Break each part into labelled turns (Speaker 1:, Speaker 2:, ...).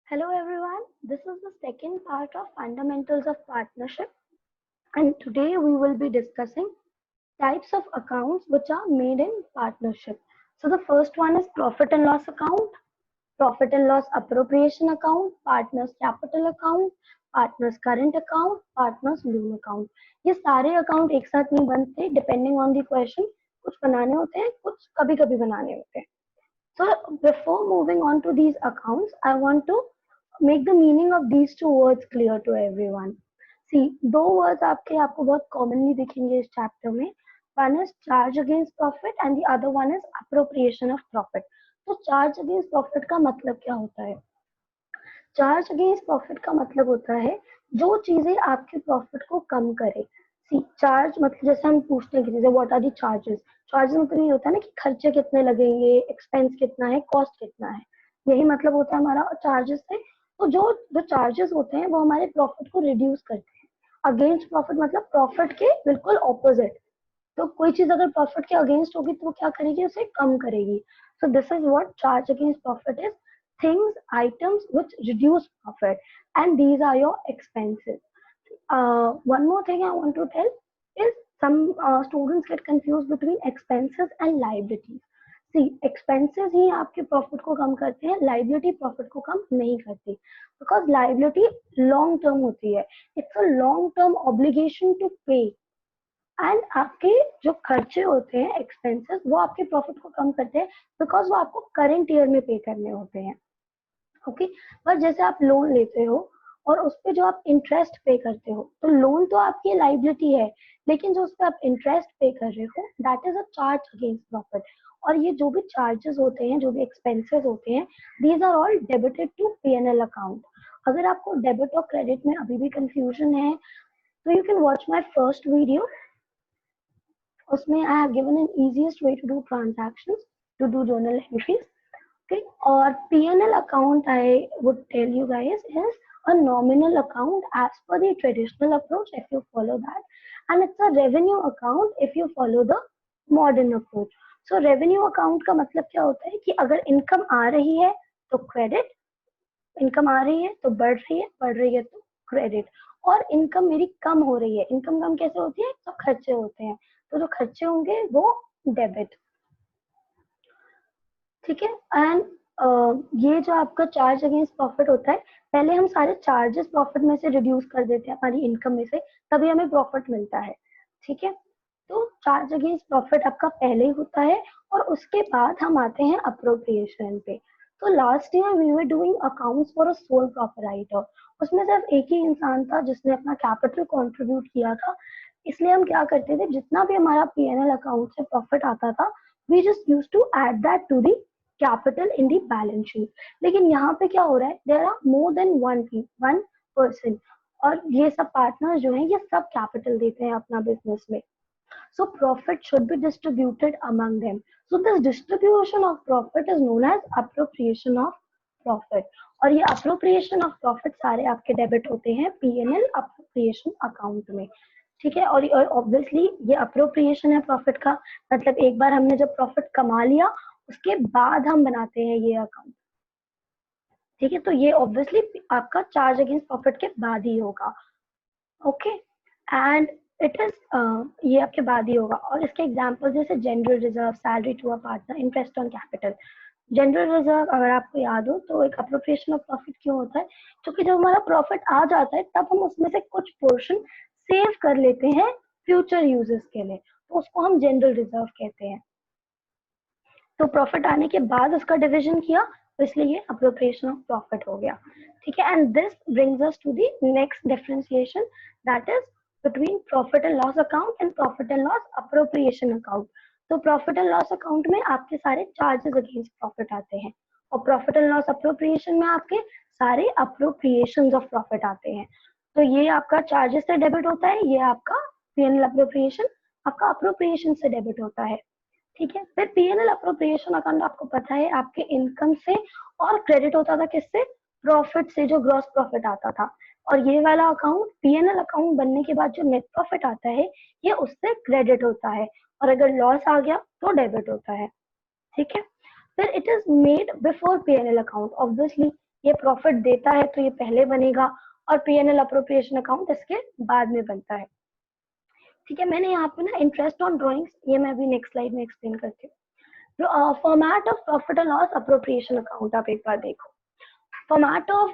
Speaker 1: Hello everyone, this is the second part of Fundamentals of Partnership, and today we will be discussing types of accounts which are made in partnership. So the first one is profit and loss account, profit and loss appropriation account, partners capital account, partners current account, partners loan account. ये सारे account एक साथ नहीं बनते, depending on the question कुछ बनाने होते हैं, कुछ कभी कभी बनाने होते हैं. So before moving on to these accounts, I want to make the meaning of these two words clear to everyone. See, दो words आपको बहुत commonly दिखेंगे इस chapter में. One is charge against profit and the other one is appropriation of profit. तो charge against profit का मतलब क्या होता है? चार्ज अगेंस्ट प्रॉफिट का मतलब होता है जो चीजें आपके प्रॉफिट को कम करे. सी चार्ज मतलब जैसे हम पूछते हैं किसी से what are the charges. Charges मतलब ये होता है ना कि खर्चे कितने लगेंगे, एक्सपेंस कितना है, कॉस्ट कितना है. यही मतलब होता है हमारा चार्जेस से. तो जो जो चार्जेस होते हैं वो हमारे प्रॉफिट को रिड्यूस करते हैं. अगेंस्ट प्रॉफिट मतलब प्रॉफिट के बिल्कुल ऑपोजिट. तो कोई चीज अगर प्रॉफिट के अगेंस्ट होगी तो वो क्या करेगी, उसे कम करेगी. So this is what charge against profit is. Things, items which reduce profit, and these are your expenses. One more thing I want to tell is some students get confused between expenses and liabilities. See, expenses ही आपके profit को कम करते हैं, liability profit को कम नहीं करती, because liability long term होती है. It's a long term obligation to pay, and आपके जो खर्चे होते हैं एक्सपेंसेस वो आपके प्रॉफिट को कम करते हैं, बिकॉज वो आपको करंट ईयर में पे करने होते हैं. ओके, पर जैसे आप लोन लेते हो और उस पे जो आप इंटरेस्ट पे करते हो, तो लोन तो आपकी लाइबिलिटी है, लेकिन जो उस पे आप इंटरेस्ट पे कर रहे हो that is a charge against profit. और ये जो भी चार्जेस होते हैं, जो भी एक्सपेंसेस होते हैं, these are all debited to PNL account. अगर आपको डेबिट और क्रेडिट में अभी भी कंफ्यूजन है तो you can watch my first video. उसमें I have given an easiest way to do transactions, to do journal entries. Okay, or P&L account I would tell you guys is a nominal account as per the traditional approach if you follow that, and it's a revenue account if you follow the modern approach. So revenue account का मतलब क्या होता है कि अगर income आ रही है तो क्रेडिट, इनकम आ रही है तो बढ़ रही है तो क्रेडिट, और इनकम मेरी कम हो रही है. इनकम कम कैसे होती है, तो खर्चे होते हैं, तो जो खर्चे होंगे वो डेबिट. ठीक है. एंड ये जो आपका चार्ज अगेंस्ट प्रॉफिट होता है, पहले हम सारे चार्जेस प्रॉफिट में से रिड्यूस कर देते हैं हमारी इनकम में से, तभी हमें प्रॉफिट मिलता है. ठीक है. तो चार्ज अगेंस्ट प्रॉफिट आपका पहले ही होता है, और उसके बाद हम आते हैं अप्रोप्रिएशन पे. तो last year we were doing accounts for a sole proprietor. उसमें सिर्फ एक ही इंसान था जिसने अपना कैपिटल कंट्रीब्यूट किया था. इसलिए हम क्या करते थे, जितना भी हमारा पीएनएल अकाउंट से प्रॉफिट आता था, we just use to add that to the capital in the balance sheet. लेकिन यहाँ पे क्या हो रहा है, there are more than one person, और ये सब पार्टनर्स जो हैं ये सब कैपिटल देते हैं अपना बिजनेस में. So profit should be distributed among them. So this distribution of profit is known as appropriation of profit. और ये appropriation of profit सारे आपके डेबिट होते हैं P&L appropriation अकाउंट में. ठीक है. और ऑब्वियसली ये अप्रोप्रिएशन है प्रॉफिट का, मतलब एक बार हमने जब प्रॉफिट कमा लिया उसके बाद हम बनाते हैं ये अकाउंट. ठीक है. तो ये ऑब्वियसली आपका चार्ज अगेंस्ट प्रॉफिट के बाद ही होगा. ओके. एंड इट इज ये आपके बाद ही होगा. और इसके एग्जांपल जैसे general reserve, salary to a partner, interest on capital. General reserve अगर आपको याद हो तो एक अप्रोप्रिएशन ऑफ प्रॉफिट क्यों होता है, क्योंकि जब हमारा प्रॉफिट आ जाता है तब हम उसमें से कुछ पोर्शन सेव कर लेते हैं फ्यूचर यूजेस के लिए, तो उसको हम जनरल रिजर्व कहते हैं. तो प्रॉफिट आने के बाद उसका डिविजन किया, तो इसलिए ये अप्रोप्रिएशन ऑफ प्रॉफिट हो गया. ठीक है. And this brings us to the next differentiation, that is between profit and loss account and profit and loss appropriation account. तो प्रॉफिट एंड लॉस अकाउंट में आपके सारे चार्जेस अगेंस्ट प्रॉफिट आते हैं, और प्रॉफिट एंड लॉस अप्रोप्रिएशन में आपके सारे अप्रोप्रिएशंस ऑफ प्रॉफिट आते हैं. तो ये आपका चार्जेस से डेबिट होता है, ये आपका पीएनएल अप्रोप्रिएशन आपका अप्रोप्रिएशन से डेबिट होता है. ठीक है. फिर पीएनएल अप्रोप्रिएशन अकाउंट आपको पता है आपके इनकम से, और क्रेडिट होता था किससे, प्रॉफिट से, जो ग्रॉस प्रॉफिट आता था. और ये वाला अकाउंट पीएनएल अकाउंट बनने के बाद जो नेट प्रॉफिट आता है ये उससे क्रेडिट होता है, और अगर लॉस आ गया तो डेबिट होता है. ठीक है. फिर it is made before PNL account. Obviously ये प्रॉफिट देता है तो ये पहले बनेगा और P&L अप्रोप्रिएशन अकाउंट इसके बाद में बनता है। ठीक है, मैंने यहाँ पे ना इंटरेस्ट ऑन ड्रॉइंग्स, ये मैं अभी नेक्स्ट स्लाइड में एक्सप्लेन करती हूँ। Format of profit and loss appropriation account आप एक बार देखो। Format of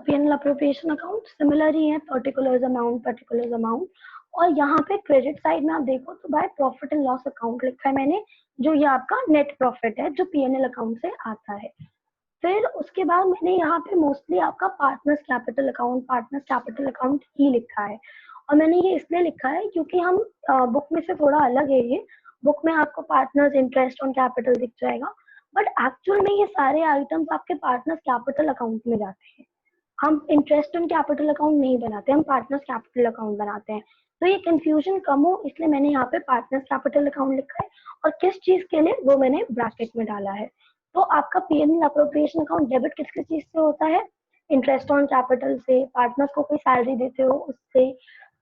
Speaker 1: P&L appropriation account similar ही है, पर्टिकुलर्स अमाउंट, और यहाँ पे क्रेडिट साइड में आप देखो तो by profit and loss account लिखा है मैंने, जो ये आपका नेट प्रॉफिट है जो P&L अकाउंट से आता है। फिर उसके बाद मैंने यहाँ पे मोस्टली आपका पार्टनर्स कैपिटल अकाउंट ही लिखा है, और मैंने ये इसलिए लिखा है क्योंकि हम बुक में से थोड़ा अलग है ये। बुक में आपको पार्टनर्स इंटरेस्ट ऑन कैपिटल दिख जाएगा, बट एक्चुअल में ये सारे आइटम्स आपके पार्टनर्स कैपिटल अकाउंट में जाते हैं। हम इंटरेस्ट ऑन कैपिटल अकाउंट नहीं बनाते, हम पार्टनर्स कैपिटल अकाउंट बनाते हैं। तो ये कंफ्यूजन कम हो इसलिए मैंने यहाँ पे पार्टनर्स कैपिटल अकाउंट लिखा है, और किस चीज के लिए वो मैंने ब्रैकेट में डाला है। तो आपका P&L अप्रोप्रिएशन अकाउंट डेबिट किस किस चीज से होता है? इंटरेस्ट ऑन कैपिटल से, पार्टनर्स को कोई सैलरी देते हो उससे,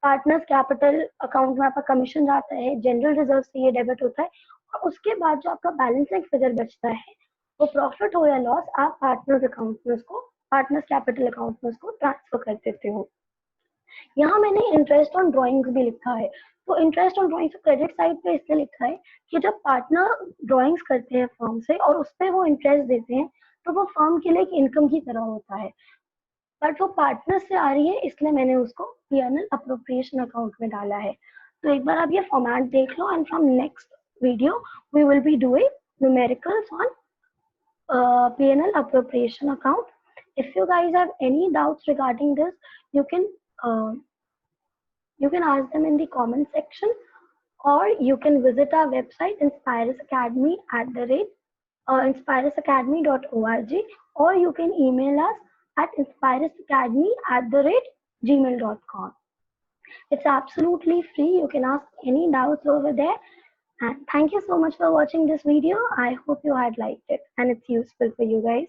Speaker 1: पार्टनर्स कैपिटल अकाउंट में आपका कमीशन जाता है, जनरल रिजर्व से ये डेबिट होता है, और उसके बाद जो आपका बैलेंसिंग फिगर बचता है वो प्रॉफिट हो या लॉस आप पार्टनर्स अकाउंट में उसको, पार्टनर्स कैपिटल अकाउंट में उसको ट्रांसफर कर देते हो। यहाँ मैंने इंटरेस्ट ऑन ड्रॉइंग्स भी लिखा है। तो interest on drawings credit side पे इसलिए लिखा है कि जब पार्टनर ड्रॉइंग्स करते हैं फर्म से और उस पर वो इंटरेस्ट देते हैं तो वो फर्म के लिए एक इनकम की तरह होता है, बट वो पार्टनर से आ रही है इसलिए मैंने उसको P&L अप्रोप्रिएशन अकाउंट में डाला है। तो एक बार आप ये फॉर्मेट देख लो, and from next video we will be doing numericals on P&L appropriation account. If you guys have any doubts regarding this, you can uh, you can ask them in the comment section, or you can visit our website Inspirus Academy at the rate inspirusacademy.org, or you can email us at inspirusacademy@gmail.com. It's absolutely free. You can ask any doubts over there. And thank you so much for watching this video. I hope you had liked it and it's useful for you guys.